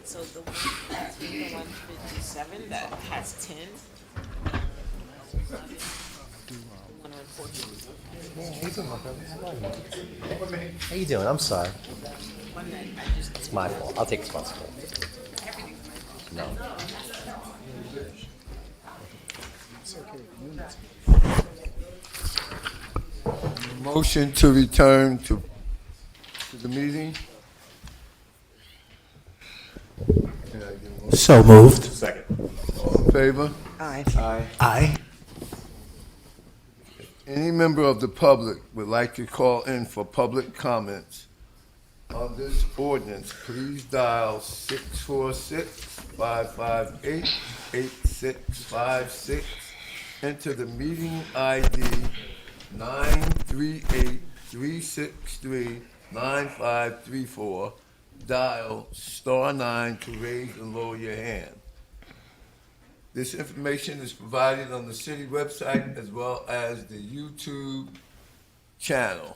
So the 157 that has 10. The one on 14. How you doing? I'm sorry. One that I just It's my fault. I'll take responsibility. everything's my fault. No. Motion to return to the meeting. Can I get a motion? So moved. All in favor? Aye. Aye. Any member of the public would like to call in for public comments on this ordinance, please dial 646-558-8656. Enter the meeting ID 938-363-9534. Dial *9 to raise and lower your hand. This information is provided on the city website as well as the YouTube channel.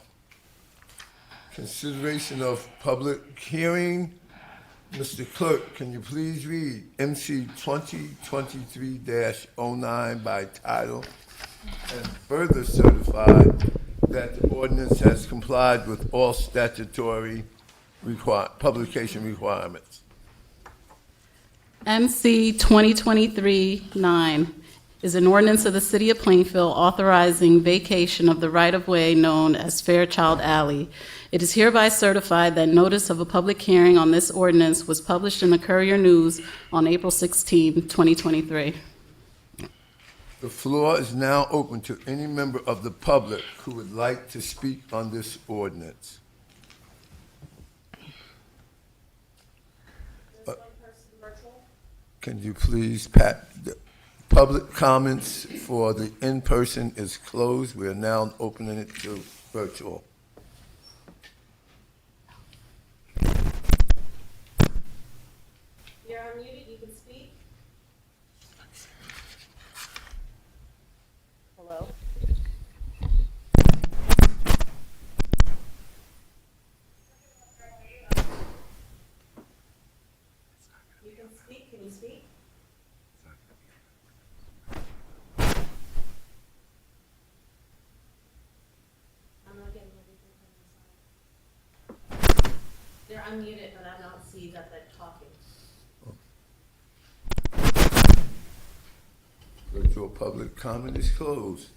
Consideration of public hearing. Mr. Clerk, can you please read MC 2023-09 by title and further certify that the ordinance has complied with all statutory publication requirements? MC 2023-9 is an ordinance of the City of Plainfield authorizing vacation of the right-of-way known as Fairchild Alley. It is hereby certified that notice of a public hearing on this ordinance was published in the Courier News on April 16, 2023. The floor is now open to any member of the public who would like to speak on this ordinance. Can you please, Pat, the public comments for the in-person is closed. We are now opening it to virtual. You're unmuted, you can speak. Hello? You can speak, can you speak? I'm not getting anything from the side. They're unmuted, but I don't see that they're talking. Virtual public comment is closed.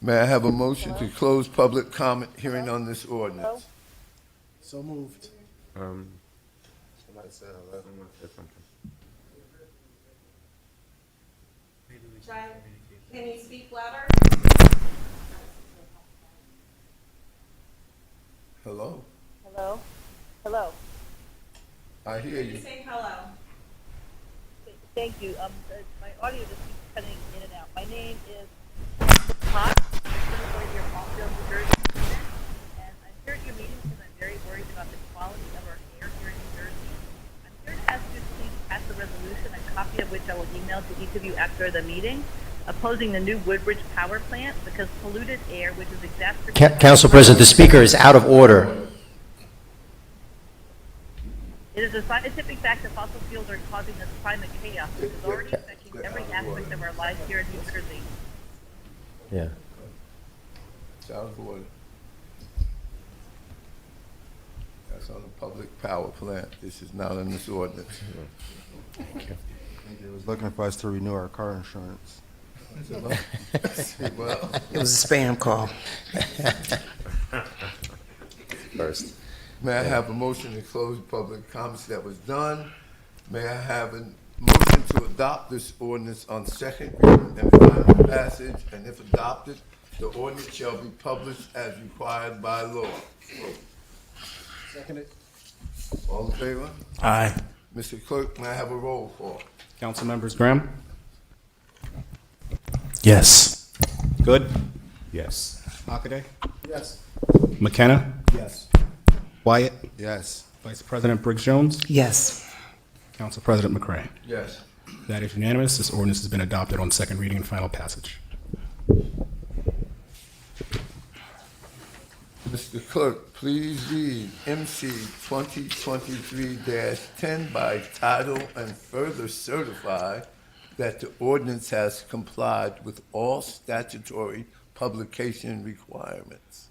May I have a motion to close public comment hearing on this ordinance? So moved. Somebody said 11, or something. Try, can you speak louder? Hello? Hello? Hello. I hear you. Say hello. Thank you. My audio just keeps cutting in and out. My name is Hot. I'm from your Plainfield, New Jersey. And I'm here at your meeting because I'm very worried about the quality of our air here in New Jersey. I'm here to ask you to please pass a resolution, a copy of which I will email to each of you after the meeting, opposing the new Woodbridge power plant because polluted air, which is exacerbating... Council President, the speaker is out of order. It is a scientific fact that fossil fuels are causing this climate chaos, which is already affecting every aspect of our lives here in New Jersey. Yeah. It's out of order. That's on the public power plant. This is not in this ordinance. Thank you. They was looking for us to renew our car insurance. Well, It was a spam call. First. may I have a motion to close public comments that was done? May I have a motion to adopt this ordinance on second reading and final passage? And if adopted, the ordinance shall be published as required by law. Seconded. All in favor? Aye. Mr. Clerk, may I have a roll call? Council members Graham? Yes. Good? Yes. Hockaday? Yes. McKenna? Yes. Wyatt? Yes. Vice President Briggs Jones? Yes. Council President McCray? Yes. That is unanimous. This ordinance has been adopted on second reading and final passage. Mr. Clerk, please read MC 2023-10 by title and further certify that the ordinance has complied with all statutory publication requirements.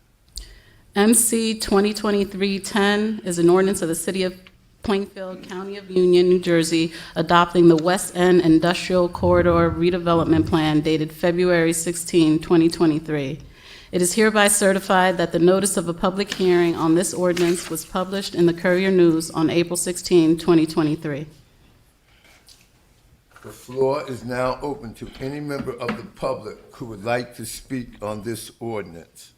MC 2023-10 is an ordinance of the City of Plainfield, County of Union, New Jersey, adopting the West End Industrial Corridor Redevelopment Plan dated February 16, 2023. It is hereby certified that the notice of a public hearing on this ordinance was published in the Courier News on April 16, 2023. The floor is now open to any member of the public who would like to speak on this ordinance.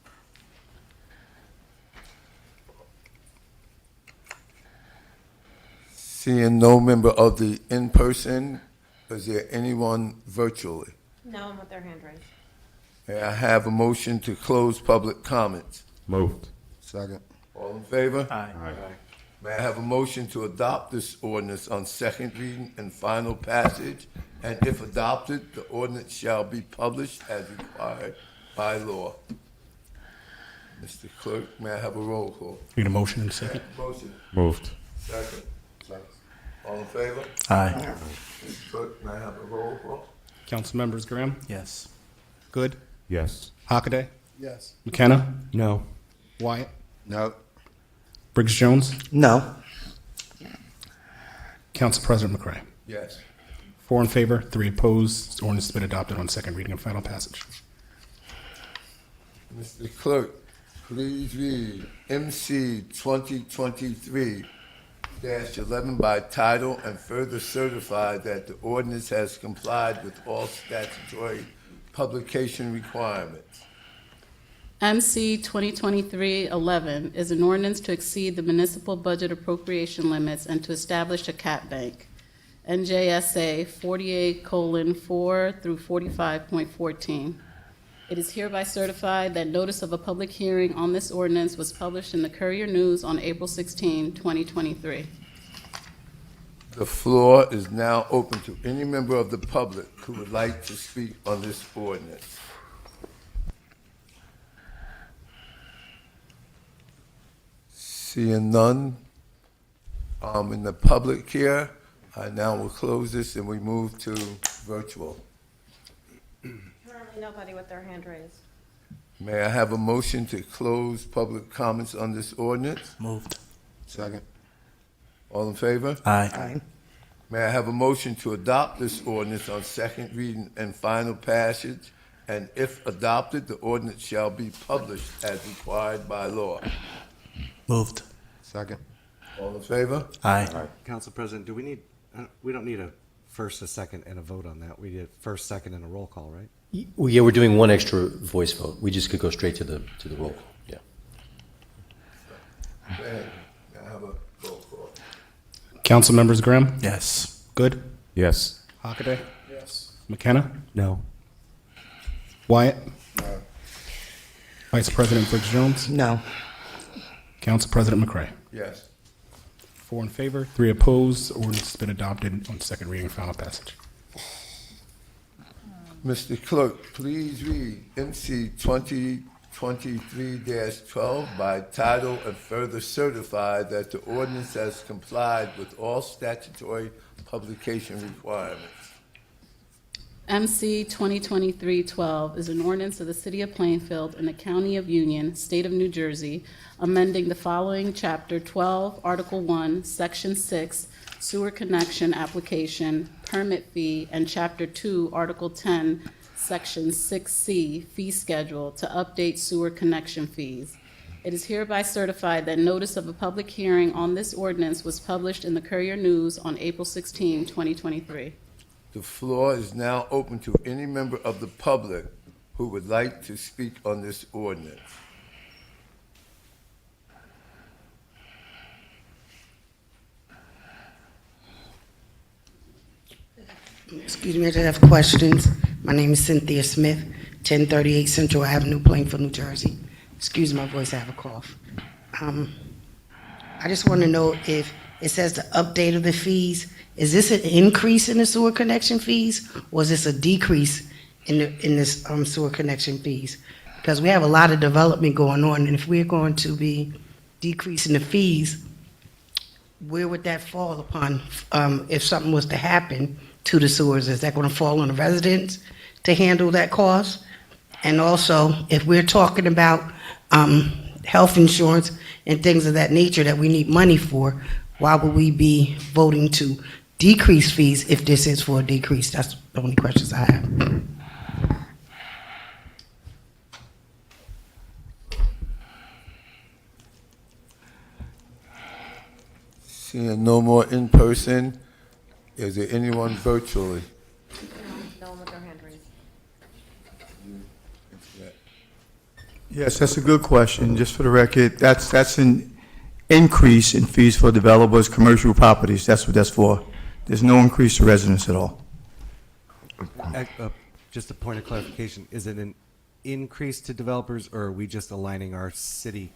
Seeing no member of the in-person, is there anyone virtually? No one with their hand raised. May I have a motion to close public comments? Moved. Second. All in favor? Aye. May I have a motion to adopt this ordinance on second reading and final passage? And if adopted, the ordinance shall be published as required by law. Mr. Clerk, may I have a roll call? Need a motion and a second? Motion. Moved. Second. All in favor? Aye. Mr. Clerk, may I have a roll call? Council members Graham, Yes. Good, Yes. Hockaday, Yes. McKenna, No. Wyatt, No. Briggs Jones, No. Council President McCray. Yes. 4 in favor, 3 opposed. This ordinance has been adopted on second reading and final passage. Mr. Clerk, please read MC 2023-11 by title and further certify that the ordinance has complied with all statutory publication requirements. MC 2023-11 is an ordinance to exceed the municipal budget appropriation limits and to establish a cap bank. NJSA 48:4 through 45.14. It is hereby certified that notice of a public hearing on this ordinance was published in the Courier News on April 16, 2023. The floor is now open to any member of the public who would like to speak on this ordinance. Seeing none in the public here, I now will close this and we move to virtual. Currently, nobody with their hand raised. May I have a motion to close public comments on this ordinance? Moved. Second. All in favor? Aye. May I have a motion to adopt this ordinance on second reading and final passage? And if adopted, the ordinance shall be published as required by law. Moved. Second. All in favor? Aye. Council President, do we need, we don't need a first, a second, and a vote on that. We need a first, second, and a roll call, right? Well, yeah, we're doing one extra voice vote. We just could go straight to the roll call. Yeah. May I have a roll call? Council members Graham, Yes. Good, Yes. Hockaday, Yes. McKenna, No. Wyatt, Vice President Briggs Jones, No. Council President McCray. Yes. 4 in favor, 3 opposed. The ordinance has been adopted on second reading and final passage. Mr. Clerk, please read MC 2023-12 by title and further certify that the ordinance has complied with all statutory publication requirements. MC 2023-12 is an ordinance of the City of Plainfield and the County of Union, State of New Jersey, amending the following Chapter 12, Article 1, Section 6, Sewer Connection Application, Permit Fee, and Chapter 2, Article 10, Section 6C, Fee Schedule, to update sewer connection fees. It is hereby certified that notice of a public hearing on this ordinance was published in the Courier News on April 16, 2023. The floor is now open to any member of the public who would like to speak on this ordinance. Excuse me, I just have questions. My name is Cynthia Smith, 1038 Central Avenue, Plainfield, New Jersey. Excuse my voice, I have a cough. I just want to know if it says the update of the fees, is this an increase in the sewer connection fees, or is this a decrease in this sewer connection fees? Because we have a lot of development going on, and if we're going to be decreasing the fees, where would that fall upon, if something was to happen to the sewers? Is that going to fall on the residents to handle that cost? And also, if we're talking about health insurance and things of that nature that we need money for, why would we be voting to decrease fees if this is for a decrease? That's the only questions I have. Seeing no more in person, is there anyone virtually? No one with their hand raised. Yes, that's a good question. Just for the record, that's an increase in fees for developers, commercial properties. That's what that's for. There's no increase to residents at all. Just a point of clarification, is it an increase to developers, or are we just aligning our city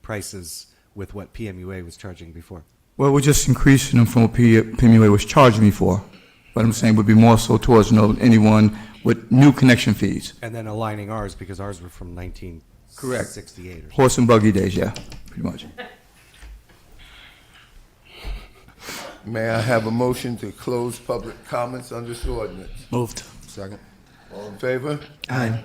prices with what PMUA was charging before? Well, we're just increasing them from what PMUA was charging me for. But I'm saying would be more so towards anyone with new connection fees. And then aligning ours, because ours were from 1968 or something. Horse and buggy days, yeah, pretty much. May I have a motion to close public comments on this ordinance? Moved. Second. All in favor? Aye.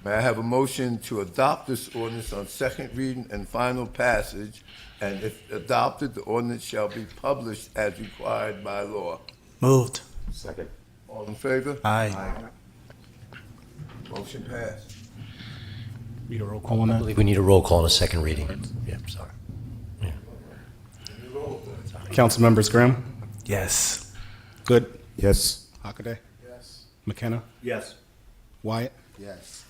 May I have a motion to adopt this ordinance on second reading and final passage, and if adopted, the ordinance shall be published as required by law? Moved. Second. All in favor? Aye. Motion passed. Need a roll call on I that? believe we need a roll call on a second reading. Yeah, sorry. Yeah. Council members Graham, Yes. Good, Yes. Hockaday, Yes. McKenna, Yes. Wyatt, Yes.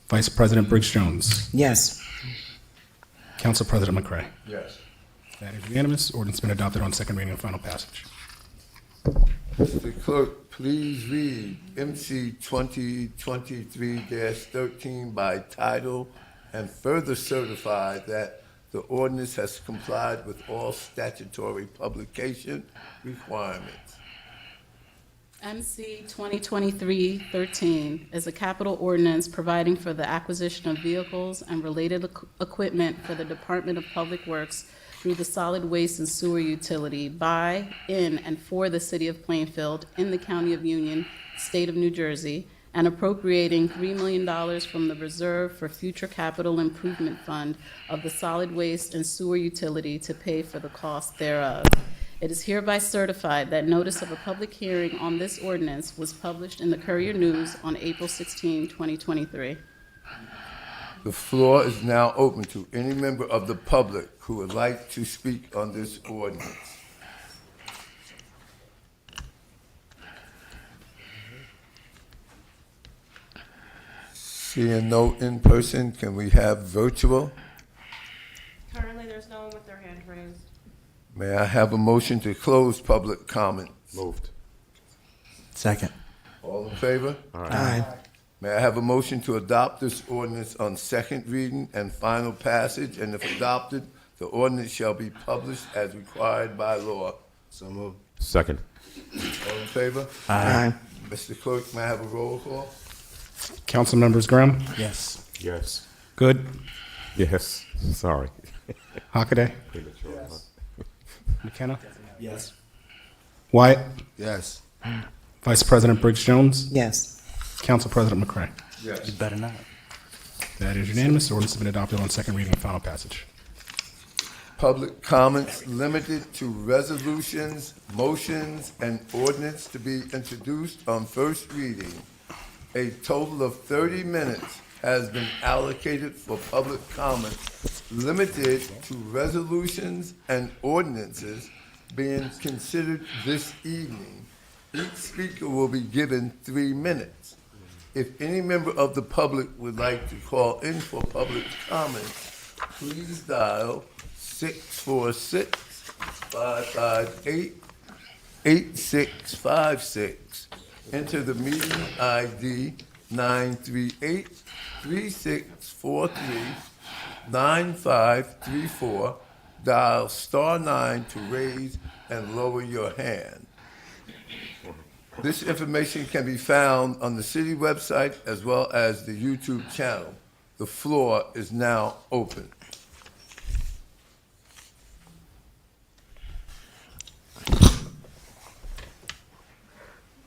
Vice President Briggs Jones, Yes. Council President McCray. Yes. That is unanimous. Ordinance been adopted on second reading and final passage. Mr. Clerk, please read MC 2023-13 by title and further certify that the ordinance has complied with all statutory publication requirements. MC 2023-13 is a capital ordinance providing for the acquisition of vehicles and related equipment for the Department of Public Works through the solid waste and sewer utility by, in, and for the City of Plainfield in the County of Union, State of New Jersey, and appropriating $3 million from the Reserve for Future Capital Improvement Fund of the Solid Waste and Sewer Utility to pay for the cost thereof. It is hereby certified that notice of a public hearing on this ordinance was published in the Courier News on April 16, 2023. The floor is now open to any member of the public who would like to speak on this ordinance. Seeing no in person, can we have virtual? Currently, there's no one with their hand raised. May I have a motion to close public comment? Moved. Second. All in favor? Aye. May I have a motion to adopt this ordinance on second reading and final passage, and if adopted, the ordinance shall be published as required by law? So moved. Second. All in favor? Aye. Mr. Clerk, may I have a roll call? Council members Graham, Yes. Yes. Good, Yes. Sorry. Hockaday, Premature, huh? McKenna, Yes. Wyatt, Yes. Vice President Briggs Jones, Yes. Council President McCray. Yes. Better not. That is unanimous. Ordinance has been adopted on second reading and final passage. Public comments limited to resolutions, motions, and ordinance to be introduced on first reading. A total of 30 minutes has been allocated for public comments limited to resolutions and ordinances being considered this evening. Each speaker will be given 3 minutes. If any member of the public would like to call in for public comments, please dial 646-558-8656. Enter the meeting ID 938-3643-9534. Dial *9 to raise and lower your hand. This information can be found on the city website as well as the YouTube channel. The floor is now open.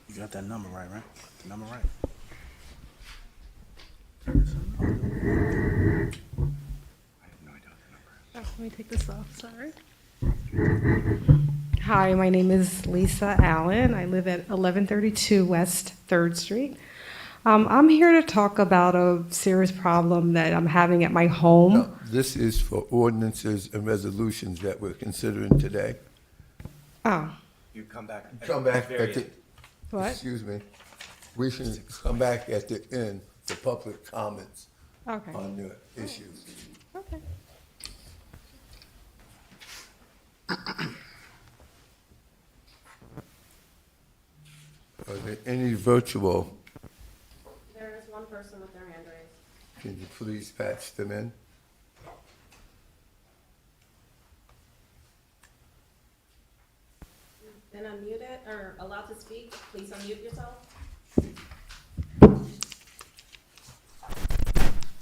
You got that number right? The number right. Oh, let me take this off, sorry. Hi, my name is Lisa Allen. I live at 1132 West 3rd Street. I'm here to talk about a serious problem that I'm having at my home. No, this is for ordinances and resolutions that we're considering today. Oh, You come back. Come back at the, what? excuse me, we should come back at the end for public comments Okay, on the issues. okay. Are there any virtual? There is one person with their hand raised. Can you please patch them in? Been unmuted or allowed to speak, please unmute yourself.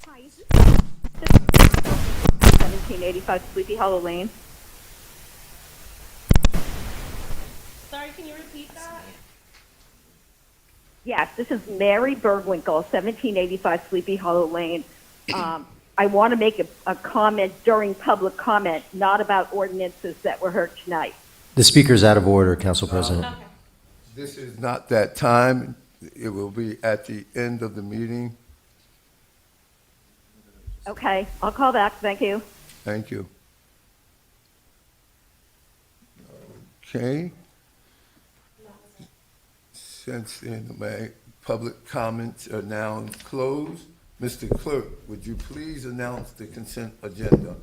Hi, is this 1785 Sleepy Hollow Lane? Sorry, can you repeat that? Yes, this is Mary Bergwinkle, 1785 Sleepy Hollow Lane. I want to make a comment during public comment, not about ordinances that were heard tonight. The speaker's out of order, Council President. Okay. This is not that time. It will be at the end of the meeting. Okay, I'll call back. Thank you. Thank you. Okay. Since the public comments are now closed, Mr. Clerk, would you please announce the consent agenda?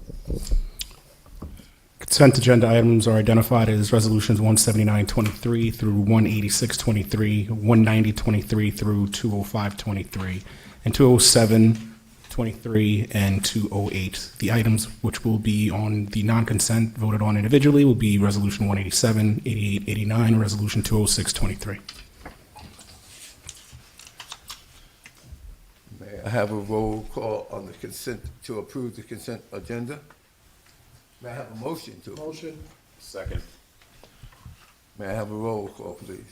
Consent agenda items are identified as resolutions 17923 through 18623, 19023 through 20523, and 20723 and 208. The items which will be on the non-consent voted on individually will be resolution 187, 88, 89, resolution 20623. May I have a roll call on the consent, to approve the consent agenda? May I have a motion to? Motion. Second. May I have a roll call, please?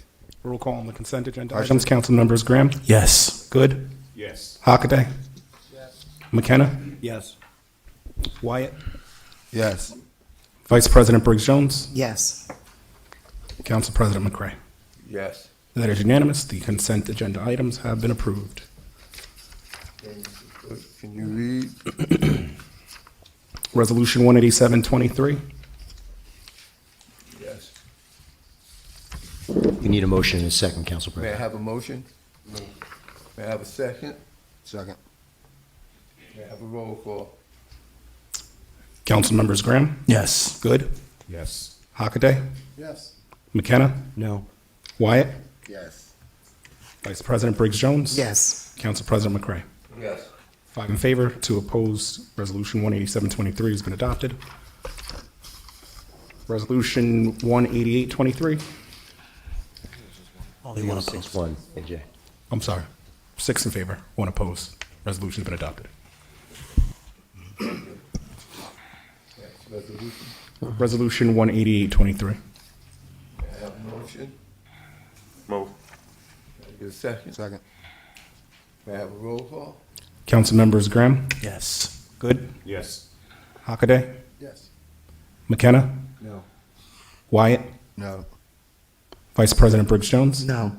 Roll call on the consent agenda items. Council members Graham? Yes. Good? Yes. Hockaday? Yes. McKenna? Yes. Wyatt? Yes. Vice President Briggs Jones? Yes. Council President McCray? Yes. That is unanimous. The consent agenda items have been approved. Can you read? Resolution 18723. Yes. We need a motion and a second, Council May I President. have a motion? May I have a second? Second. May I have a roll call? Council members Graham? Yes. Good? Yes. Hockaday? Yes. McKenna? No. Wyatt? Yes. Vice President Briggs Jones? Yes. Council President McCray? Yes. 5 in favor, 2 opposed. Resolution 18723 has been adopted. Resolution 18823. Only one opposed. 6-1, AJ. I'm sorry. 6 in favor, 1 opposed. Resolution's been adopted. Next resolution. Resolution 18823. May I have a motion? Move. May I get a second? Second. May I have a roll call? Council members Graham? Yes. Good? Yes. Hockaday? Yes. McKenna? No. Wyatt? No. Vice President Briggs Jones? No.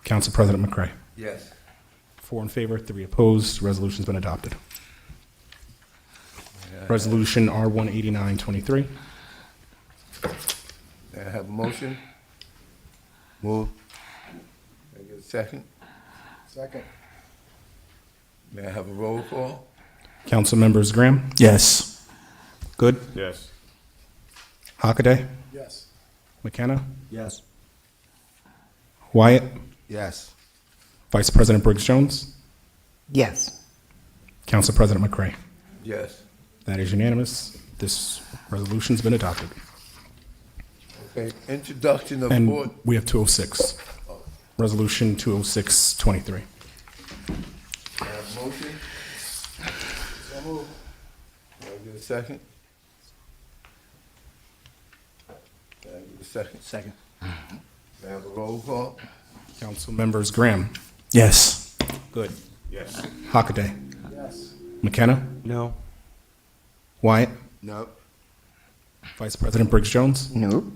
Council President McCray? Yes. 4 in favor, 3 opposed. Resolution's been adopted. Resolution R18923. May I have a motion? Move. May I get a second? Second. May I have a roll call? Council members Graham? Yes. Good? Yes. Hockaday? Yes. McKenna? Yes. Wyatt? Yes. Vice President Briggs Jones? Yes. Council President McCray? Yes. That is unanimous. This resolution's been adopted. Okay, introduction of And board. we have 206. Resolution 20623. May I have a motion? a second? Can I get a second? Second. May I have a roll call? Council members Graham. Yes. Good. Yes. Hockaday. Yes. McKenna. No. Wyatt. No. Vice President Briggs Jones. Nope.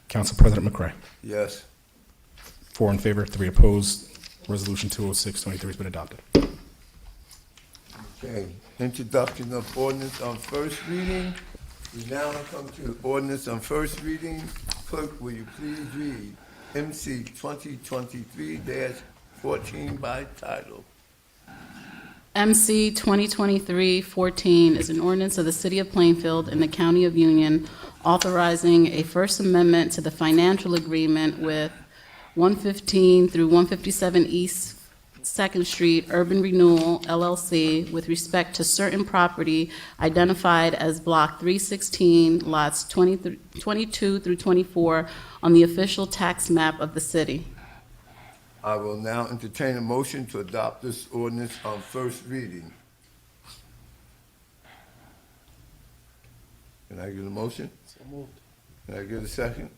Council President McCray. Yes. 4 in favor, 3 opposed. Resolution 206-23 has been adopted. Okay, introduction of ordinance on first reading. We now come to ordinance on first reading. Clerk, will you please read MC 2023-14 by title? MC 2023-14 is an ordinance of the City of Plainfield and the County of Union authorizing a First Amendment to the financial agreement with 115 through 157 East 2nd Street Urban Renewal LLC with respect to certain property identified as Block 316, lots 22 through 24 on the official tax map of the city. I will now entertain a motion to adopt this ordinance on first reading. Can I get a motion? So moved. Can I get a second?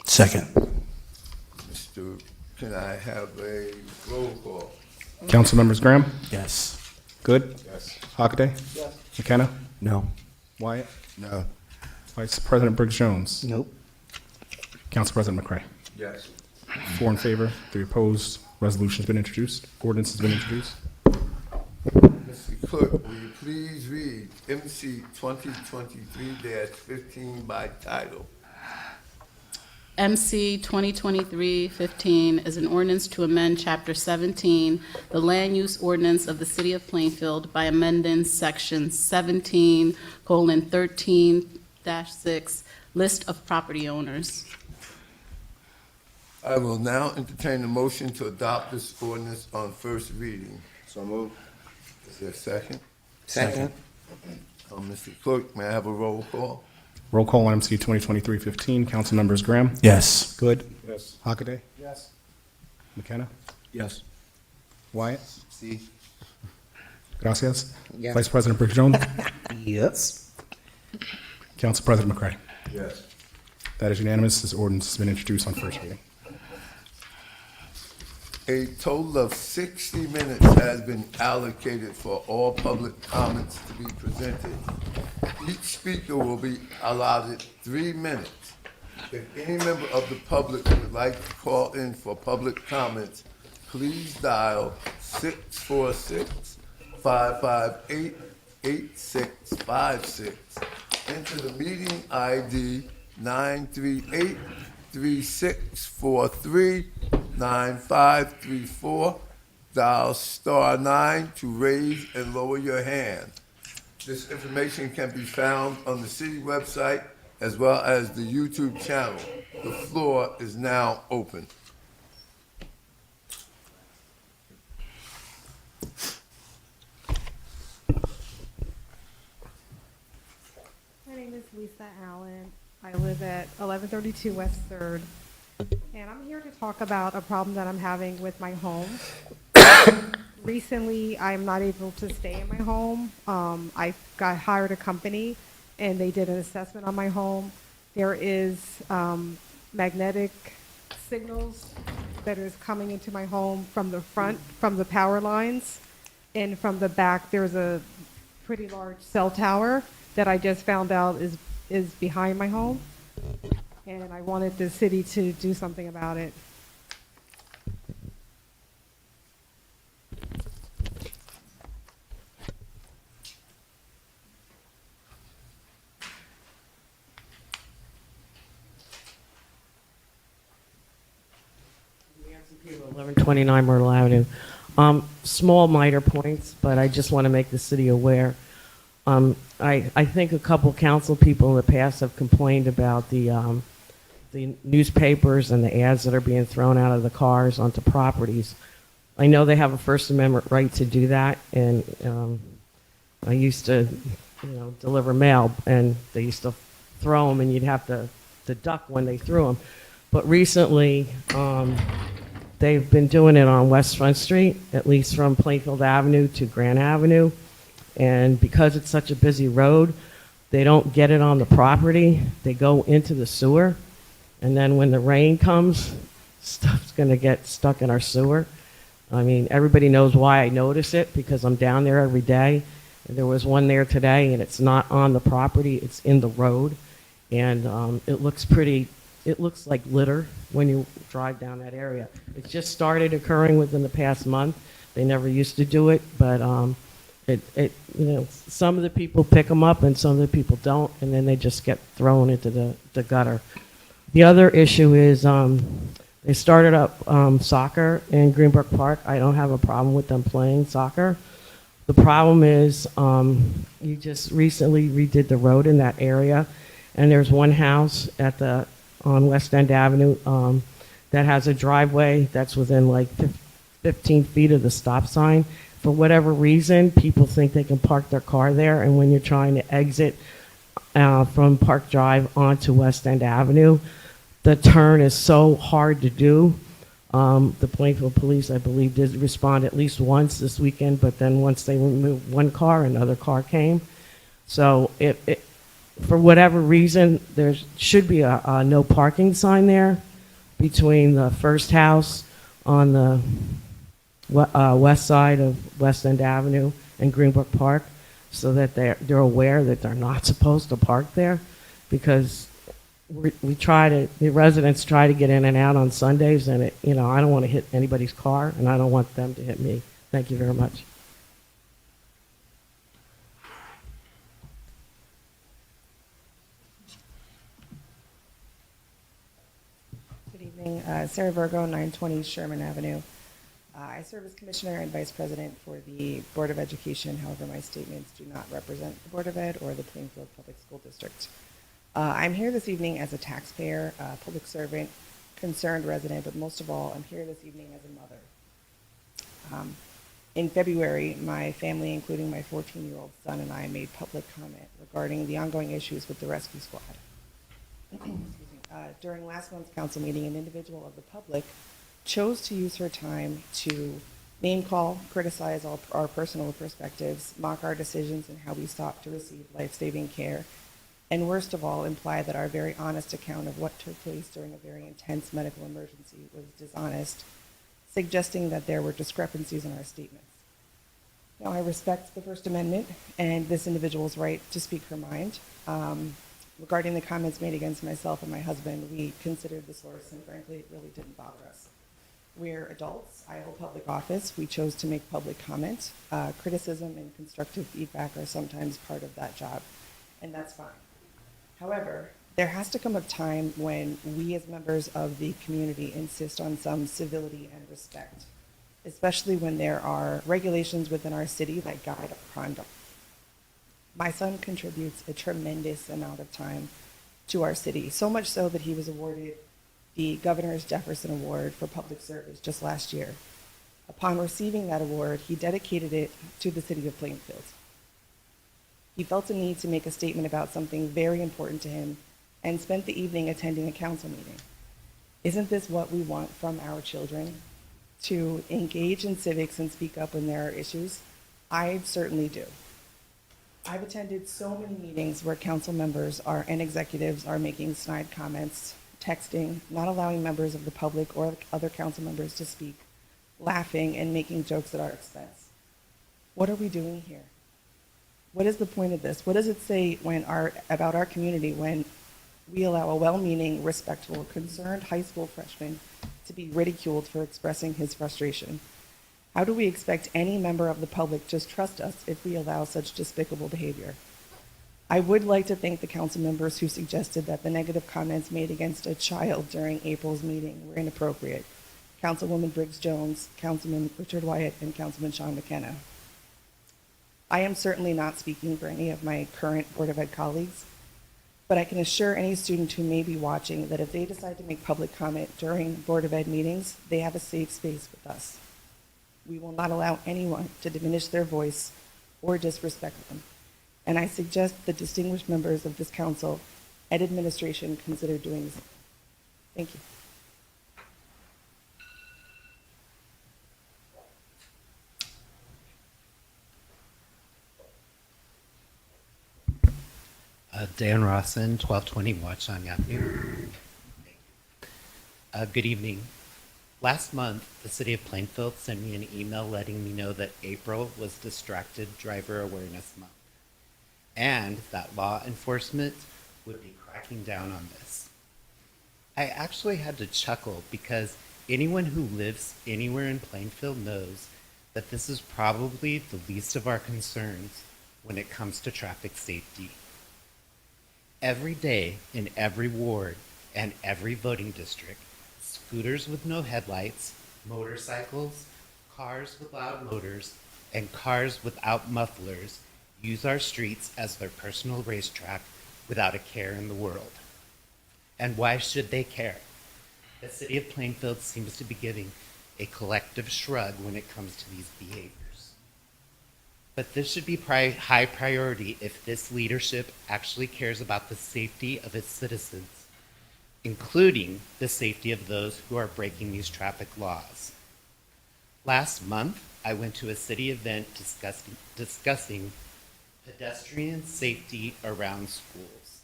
Second. Mr. Can I have a roll call? Council members Graham. Yes. Good. Yes. Hockaday. Yes. McKenna. No. Wyatt. No. Vice President Briggs Jones. Nope. Council President McCray. Yes. 4 in favor, 3 opposed. Resolution's been introduced. Ordinance has been introduced. Mr. Clerk, will you please read MC 2023-15 by title? MC 2023-15 is an ordinance to amend Chapter 17, the Land Use Ordinance of the City of Plainfield by amending Section 17:13-6, List of Property Owners. I will now entertain a motion to adopt this ordinance on first reading. So moved. Is there a second? Second. Mr. Clerk, may I have a roll call? Roll call on MC 2023-15. Council members Graham. Yes. Good. Yes. Hockaday. Yes. McKenna. Yes. Wyatt. See. Gracias. Yeah. Vice President Briggs Jones. Yes. Council President McCray. Yes. That is unanimous. This ordinance has been introduced on first reading. A total of 60 minutes has been allocated for all public comments to be presented. Each speaker will be allotted 3 minutes. If any member of the public would like to call in for public comments, please dial 646-558-8656. Enter the meeting ID 938-3643-9534. Dial *9 to raise and lower your hand. This information can be found on the city website as well as the YouTube channel. The floor is now open. My name is Lisa Allen. I live at 1132 West 3rd, and I'm here to talk about a problem that I'm having with my home. Recently, I'm not able to stay in my home. I got hired a company, and they did an assessment on my home. There is magnetic signals that is coming into my home from the front, from the power lines, and from the back, there's a pretty large cell tower that I just found out is behind my home, and I wanted the city to do something about it. Nancy Pugh, 1129 Myrtle Avenue. Small minor points, but I just want to make the city aware. I think a couple council people in the past have complained about the newspapers and the ads that are being thrown out of the cars onto properties. I know they have a First Amendment right to do that, and I used to, deliver mail, and they used to throw them, and you'd have to duck when they threw them. But recently, they've been doing it on West Front Street, at least from Plainfield Avenue to Grant Avenue. And because it's such a busy road, they don't get it on the property. They go into the sewer. And then when the rain comes, stuff's going to get stuck in our sewer. I mean, everybody knows why I notice it, because I'm down there every day. And there was one there today, and it's not on the property, it's in the road. And it looks like litter when you drive down that area. It just started occurring within the past month. They never used to do it, but some of the people pick them up and some of the people don't, and then they just get thrown into the gutter. The other issue is they started up soccer in Greenbrook Park. I don't have a problem with them playing soccer. The problem is you just recently redid the road in that area, and there's one house on West End Avenue that has a driveway that's within like 15 feet of the stop sign. For whatever reason, people think they can park their car there, and when you're trying to exit from Park Drive onto West End Avenue, the turn is so hard to do. The Plainfield Police, I believe, did respond at least once this weekend, but then once they removed one car, another car came. So for whatever reason, there should be a no parking sign there between the first house on the west side of West End Avenue and Greenbrook Park, so that they're aware that they're not supposed to park there, because the residents try to get in and out on Sundays, and I don't want to hit anybody's car, and I don't want them to hit me. Thank you very much. Good evening. Sarah Virgo, 920 Sherman Avenue. I serve as Commissioner and Vice President for the Board of Education. However, my statements do not represent the Board of Ed or the Plainfield Public School District. I'm here this evening as a taxpayer, public servant, concerned resident, but most of all, I'm here this evening as a mother. In February, my family, including my 14-year-old son and I, made public comment regarding the ongoing issues with the rescue squad. During last month's council meeting, an individual of the public chose to use her time to name call, criticize all our personal perspectives, mock our decisions and how we sought to receive life-saving care, and worst of all, imply that our very honest account of what took place during a very intense medical emergency was dishonest, suggesting that there were discrepancies in our statements. Now, I respect the First Amendment and this individual's right to speak her mind. Regarding the comments made against myself and my husband, we considered the source, and frankly, it really didn't bother us. We're adults. I hold public office. We chose to make public comment. Criticism and constructive feedback are sometimes part of that job, and that's fine. However, there has to come a time when we as members of the community insist on some civility and respect, especially when there are regulations within our city that guide our conduct. My son contributes a tremendous amount of time to our city, so much so that he was awarded the Governor's Jefferson Award for Public Service just last year. Upon receiving that award, he dedicated it to the city of Plainfield. He felt a need to make a statement about something very important to him and spent the evening attending a council meeting. Isn't this what we want from our children? To engage in civics and speak up when there are issues? I certainly do. I've attended so many meetings where council members and executives are making snide comments, texting, not allowing members of the public or other council members to speak, laughing and making jokes at our expense. What are we doing here? What is the point of this? What does it say about our community when we allow a well-meaning, respectful, concerned high school freshman to be ridiculed for expressing his frustration? How do we expect any member of the public to trust us if we allow such despicable behavior? I would like to thank the council members who suggested that the negative comments made against a child during April's meeting were inappropriate. Councilwoman Briggs Jones, Councilman Richard Wyatt, and Councilman Sean McKenna. I am certainly not speaking for any of my current Board of Ed colleagues, but I can assure any student who may be watching that if they decide to make public comment during Board of Ed meetings, they have a safe space with us. We will not allow anyone to diminish their voice or disrespect them. And I suggest the distinguished members of this council and administration consider doing the same. Thank you. Dan Rawson, 1220 Watchung Avenue. Good evening. Last month, the City of Plainfield sent me an email letting me know that April was Distracted Driver Awareness Month, and that law enforcement would be cracking down on this. I actually had to chuckle because anyone who lives anywhere in Plainfield knows that this is probably the least of our concerns when it comes to traffic safety. Every day in every ward and every voting district, scooters with no headlights, motorcycles, cars with loud motors, and cars without mufflers use our streets as their personal racetrack without a care in the world. And why should they care? The City of Plainfield seems to be giving a collective shrug when it comes to these behaviors. But this should be high priority if this leadership actually cares about the safety of its citizens, including the safety of those who are breaking these traffic laws. Last month, I went to a city event discussing pedestrian safety around schools.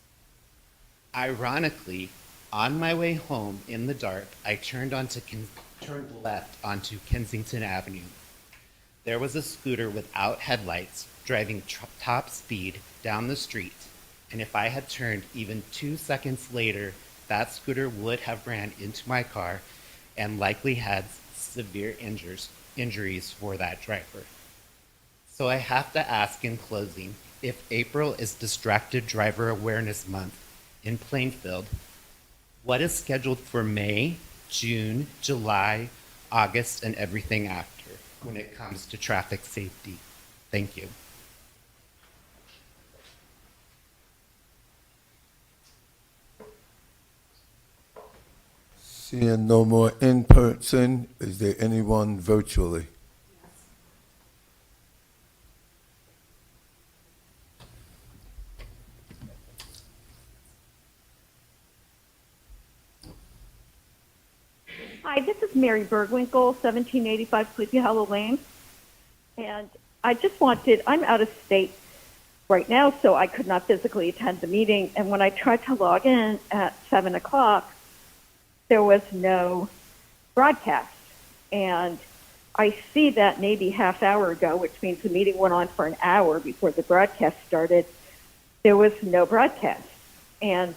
Ironically, on my way home in the dark, I turned left onto Kensington Avenue. There was a scooter without headlights driving top speed down the street, and if I had turned even 2 seconds later, that scooter would have ran into my car and likely had severe injuries for that driver. So I have to ask in closing, if April is Distracted Driver Awareness Month in Plainfield, what is scheduled for May, June, July, August, and everything after when it comes to traffic safety? Thank you. Seeing no more in person, is there anyone virtually? Hi, this is Mary Bergwinkle, 1785 Sleepy Hollow Lane. And I'm out of state right now, so I could not physically attend the meeting. And when I tried to log in at 7 o'clock, there was no broadcast. And I see that maybe half hour ago, which means the meeting went on for an hour before the broadcast started, there was no broadcast. And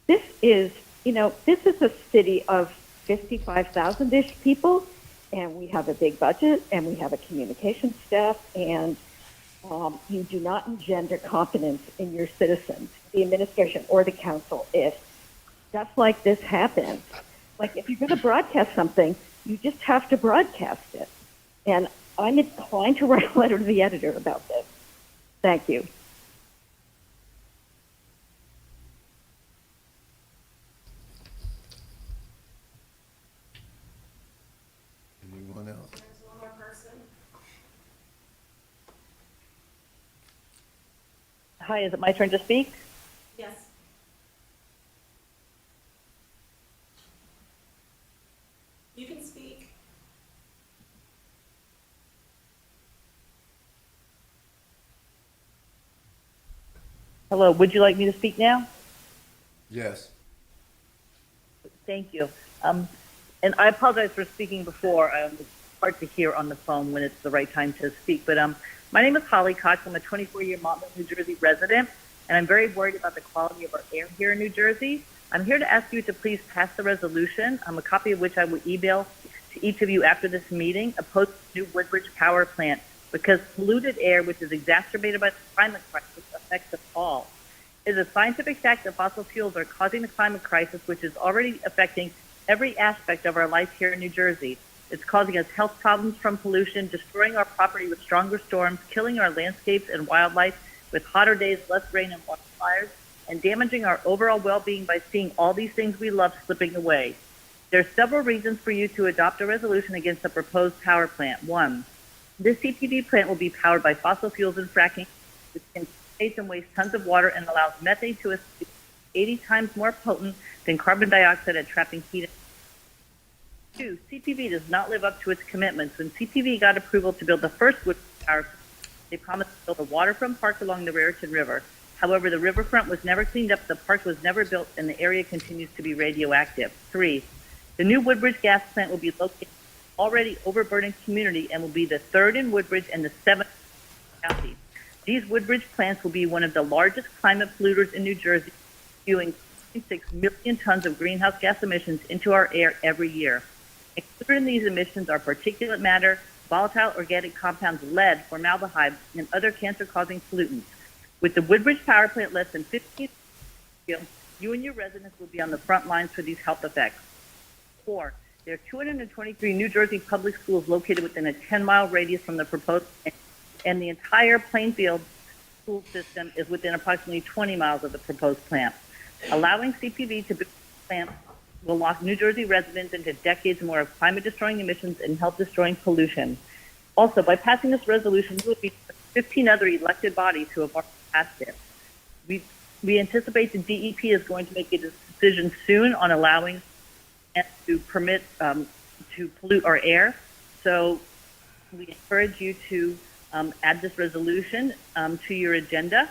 this is a city of 55,000-ish people, and we have a big budget, and we have a communication staff, and you do not engender confidence in your citizens, the administration, or the council if stuff like this happens. Like, if you're going to broadcast something, you just have to broadcast it. And I'm inclined to write a letter to the editor about this. Thank you. Anyone else? Hi, is it my turn to speak? Yes. You can speak. Hello, would you like me to speak now? Yes. Thank you. And I apologize for speaking before. It's hard to hear on the phone when it's the right time to speak. But my name is Holly Cox. I'm a 24-year Montville, New Jersey resident, and I'm very worried about the quality of our air here in New Jersey. I'm here to ask you to please pass the resolution, a copy of which I will email to each of you after this meeting, opposed to the new Woodbridge power plant, because polluted air, which is exacerbated by the climate crisis, affects us all. It is a scientific fact that fossil fuels are causing the climate crisis, which is already affecting every aspect of our life here in New Jersey. It's causing us health problems from pollution, destroying our property with stronger storms, killing our landscapes and wildlife with hotter days, less rain, and wildfires, and damaging our overall well-being by seeing all these things we love slipping away. There are several reasons for you to adopt a resolution against the proposed power plant. One, this CPV plant will be powered by fossil fuels and fracking, which can concentrate and waste tons of water and allows methane to escape 80 times more potent than carbon dioxide at trapping heat. Two, CPV does not live up to its commitments. When CPV got approval to build the first Woodbridge power plant, they promised to build a waterfront park along the Raritan River. However, the riverfront was never cleaned up, the park was never built, and the area continues to be radioactive. 3, the new Woodbridge gas plant will be located in an already overburdened community and will be the 3rd in Woodbridge and the 7th in the county. These Woodbridge plants will be one of the largest climate polluters in New Jersey, spewing 6 million tons of greenhouse gas emissions into our air every year. Included in these emissions are particulate matter, volatile organic compounds, lead, formaldehyde, and other cancer-causing pollutants. With the Woodbridge power plant less than 15 miles, you and your residents will be on the front lines for these health effects. 4, there are 223 New Jersey public schools located within a 10-mile radius from the proposed plant, and the entire Plainfield school system is within approximately 20 miles of the proposed plant. Allowing CPV to build the plant will lock New Jersey residents into decades more of climate-destroying emissions and health-destroying pollution. Also, by passing this resolution, we will be 15 other elected bodies who have already passed it. We anticipate the DEP is going to make a decision soon on allowing and to permit to pollute our air. So we encourage you to add this resolution to your agenda.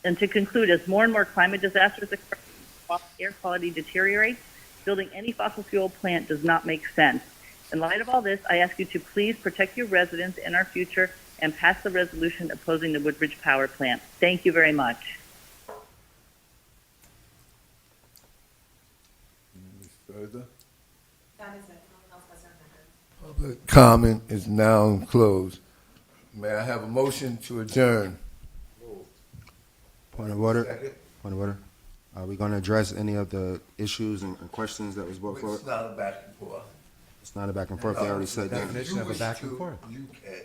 And to conclude, as more and more climate disasters occur, air quality deteriorates, building any fossil fuel plant does not make sense. In light of all this, I ask you to please protect your residents and our future and pass the resolution opposing the Woodbridge power plant. Thank you very much. Further? Public comment is now closed. May I have a motion to adjourn? Point of order. Second. Point of order. Are we going to address any of the issues and questions that was brought It's forward? not a back and forth. It's not a back and forth. They already said that. Definition of a back and forth. You can,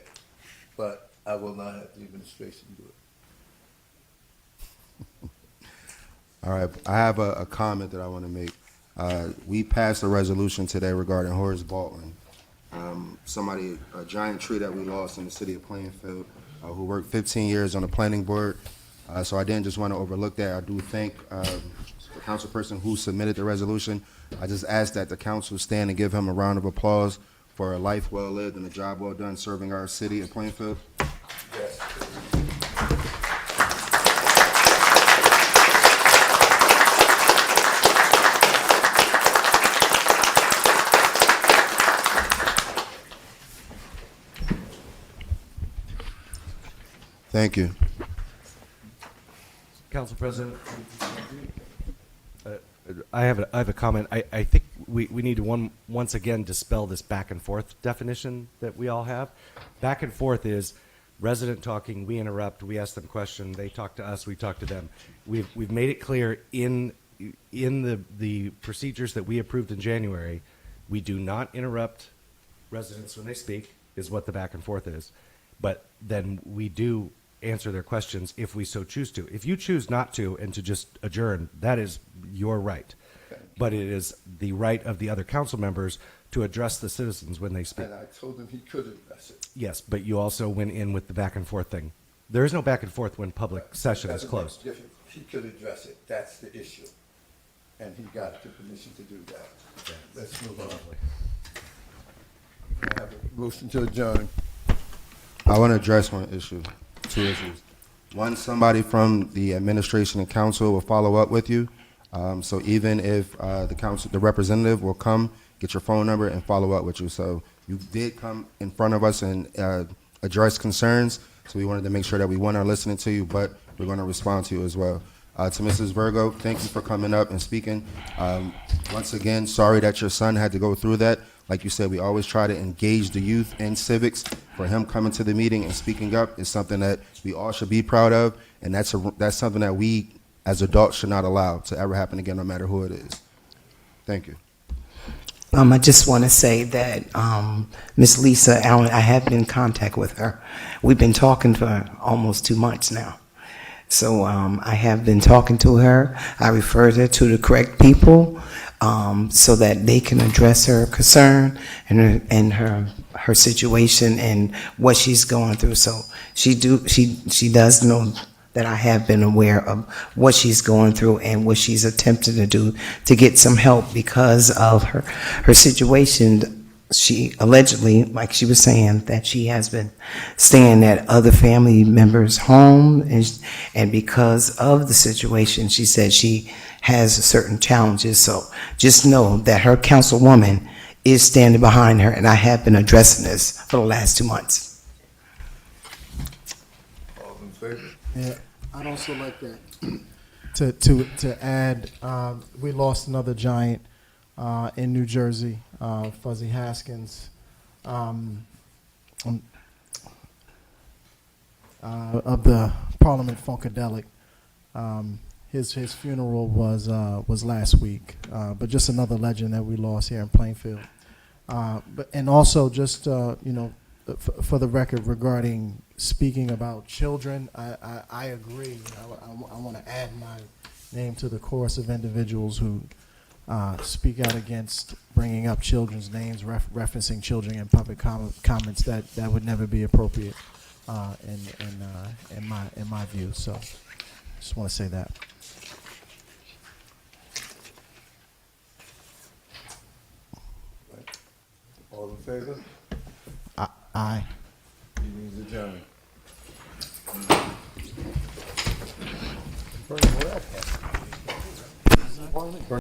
but I will not have the administration do it. All right. I have a comment that I want to make. We passed a resolution today regarding Horace Baldwin. A giant tree that we lost in the city of Plainfield, who worked 15 years on the planning board. So I didn't just want to overlook that. I do thank the councilperson who submitted the resolution. I just ask that the council stand and give him a round of applause for a life well lived and a job well done serving our city of Plainfield. Yes. Thank you. Council President, I have a comment. I think we need to once again dispel this back and forth definition that we all have. Back and forth is resident talking, we interrupt, we ask them question, they talk to us, we talk to them. We've made it clear in the procedures that we approved in January, we do not interrupt residents when they speak, is what the back and forth is. But then we do answer their questions if we so choose to. If you choose not to and to just adjourn, that is your right. But it is the right of the other council members to address the citizens when they speak. And I told him he could address it. Yes, but you also went in with the back and forth thing. There is no back and forth when public session is closed. He could address it. That's the issue. And he got the permission to do that. Let's move on. I have a motion to adjourn. I want to address one issue, two issues. One, somebody from the administration and council will follow up with you. So even if the representative will come, get your phone number and follow up with you. So you did come in front of us and address concerns. So we wanted to make sure that we are listening to you, but we're going to respond to you as well. To Mrs. Virgo, thank you for coming up and speaking. Once again, sorry that your son had to go through that. Like you said, we always try to engage the youth in civics. For him coming to the meeting and speaking up is something that we all should be proud of, and that's something that we, as adults, should not allow to ever happen again, no matter who it is. Thank you. I just want to say that Miss Lisa Allen, I have been in contact with her. We've been talking for almost 2 months now. So I have been talking to her. I referred her to the correct people so that they can address her concern and her situation and what she's going through. So she does know that I have been aware of what she's going through and what she's attempting to do to get some help because of her situation. she allegedly, like she was saying, that she has been staying at other family members' home, and because of the situation, she said she has certain challenges. So just know that her councilwoman is standing behind her, and I have been addressing this for the last 2 months. All in favor? Yeah, I'd also like to add, we lost another giant in New Jersey, Fuzzy Haskins, of the Parliament Funkadelic. His funeral was last week, but just another legend that we lost here in Plainfield. And also just for the record regarding speaking about children, I agree. I want to add my name to the chorus of individuals who speak out against bringing up children's names, referencing children in public comments. That would never be appropriate in my view. So, just want to say that. All in favor? Aye. Meeting is adjourned.